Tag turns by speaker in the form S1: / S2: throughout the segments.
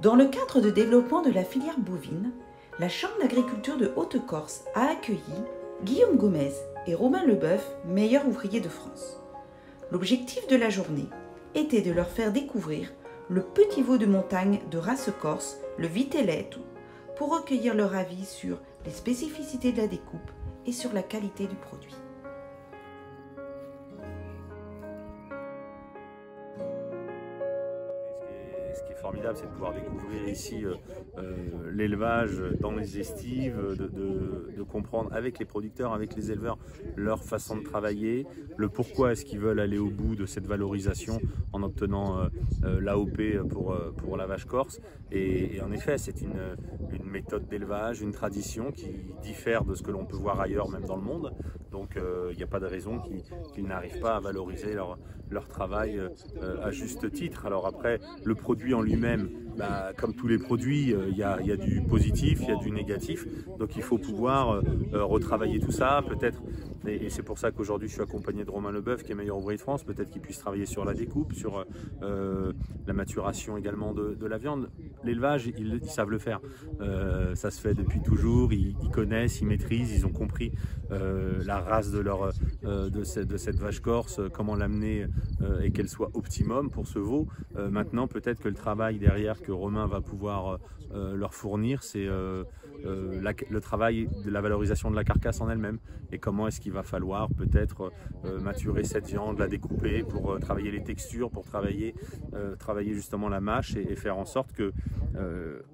S1: Dans le cadre de développement de la filière bovine, la Chambre d'agriculture de Haute-Corse a accueilli Guillaume Gomez et Romain Leboeuf, meilleurs ouvriers de France. L'objectif de la journée était de leur faire découvrir le petit veau de montagne de race corse, le Vitelletto, pour recueillir leur avis sur les spécificités de la découpe et sur la qualité du produit.
S2: Ce qui est formidable, c'est de pouvoir découvrir ici l'élevage dans les estives, de comprendre avec les producteurs, avec les éleveurs, leur façon de travailler, le pourquoi est-ce qu'ils veulent aller au bout de cette valorisation en obtenant l'AOP pour la vache corse. Et en effet, c'est une méthode d'élevage, une tradition qui diffère de ce que l'on peut voir ailleurs, même dans le monde. Donc il n'y a pas de raison qu'ils n'arrivent pas à valoriser leur travail à juste titre. Alors après, le produit en lui-même, comme tous les produits, il y a du positif, il y a du négatif. Donc il faut pouvoir retravailler tout ça, peut-être. Et c'est pour ça qu'aujourd'hui je suis accompagné de Romain Leboeuf, qui est meilleur ouvrier de France. Peut-être qu'il puisse travailler sur la découpe, sur la maturation également de la viande. L'élevage, ils savent le faire. Ça se fait depuis toujours, ils connaissent, ils maîtrisent, ils ont compris la race de cette vache corse, comment l'amener et qu'elle soit optimum pour ce veau. Maintenant, peut-être que le travail derrière que Romain va pouvoir leur fournir, c'est le travail de la valorisation de la carcasse en elle-même, et comment est-ce qu'il va falloir peut-être maturer cette viande, la découper pour travailler les textures, pour travailler justement la mâche et faire en sorte que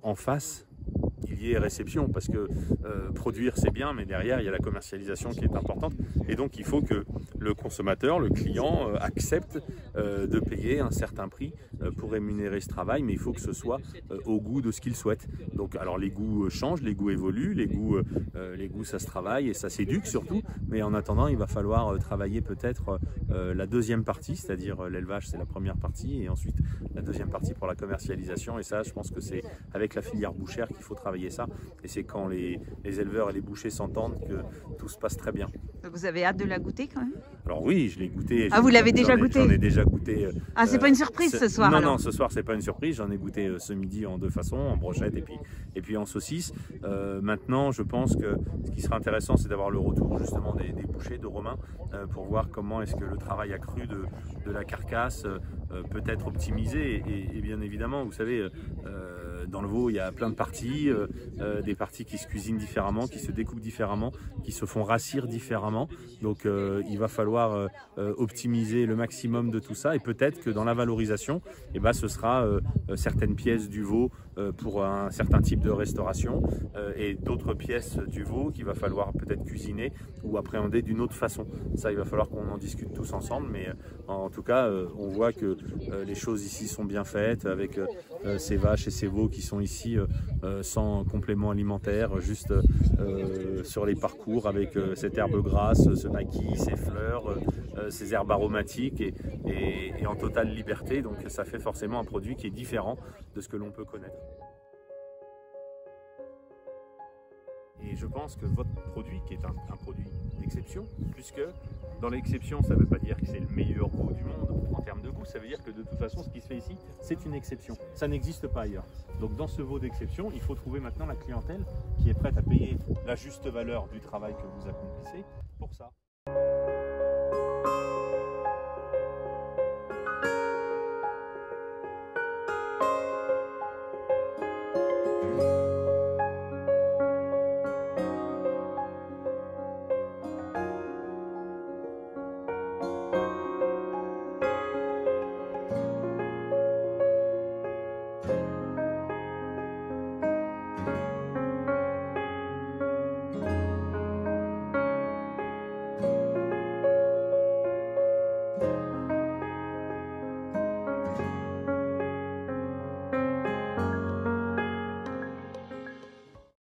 S2: en face il y ait réception, parce que produire c'est bien, mais derrière il y a la commercialisation qui est importante, et donc il faut que le consommateur, le client accepte de payer un certain prix pour rémunérer ce travail, mais il faut que ce soit au goût de ce qu'il souhaite. Donc alors les goûts changent, les goûts évoluent, les goûts ça se travaille et ça s'éduque surtout, mais en attendant il va falloir travailler peut-être la deuxième partie, c'est-à-dire l'élevage c'est la première partie, et ensuite la deuxième partie pour la commercialisation, et ça je pense que c'est avec la filière bouchère qu'il faut travailler ça, et c'est quand les éleveurs et les bouchers s'entendent que tout se passe très bien.
S3: Vous avez hâte de la goûter quand même?
S2: Alors oui, je l'ai goûté.
S3: Ah, vous l'avez déjà goûté?
S2: J'en ai déjà goûté.
S3: Ah, c'est pas une surprise ce soir?
S2: Non,
S3: alors.
S2: non, ce soir c'est pas une surprise. J'en ai goûté ce midi en deux façons, en brochette et puis en saucisse. Maintenant, je pense que ce qui sera intéressant, c'est d'avoir le retour justement des bouchers, de Romain, pour voir comment est-ce que le travail accru de la carcasse peut être optimisé. Et bien évidemment, vous savez, dans le veau, il y a plein de parties, des parties qui se cuisinent différemment, qui se découpent différemment, qui se font rassir différemment. Donc il va falloir optimiser le maximum de tout ça, et peut-être que dans la valorisation, ce sera certaines pièces du veau pour un certain type de restauration, et d'autres pièces du veau qu'il va falloir peut-être cuisiner ou appréhender d'une autre façon. Ça, il va falloir qu'on en discute tous ensemble, mais en tout cas, on voit que les choses ici sont bien faites, avec ces vaches et ces veaux qui sont ici sans complément alimentaire, juste sur les parcours avec cette herbe grasse, ce maquis, ces fleurs, ces herbes aromatiques, et en totale liberté. Donc ça fait forcément un produit qui est différent de ce que l'on peut connaître. Et je pense que votre produit, qui est un produit d'exception, puisque dans l'exception, ça ne veut pas dire que c'est le meilleur veau du monde en termes de goût, ça veut dire que de toute façon, ce qui se fait ici, c'est une exception. Ça n'existe pas ailleurs. Donc dans ce veau d'exception, il faut trouver maintenant la clientèle qui est prête à payer la juste valeur du travail que vous accomplissez pour ça.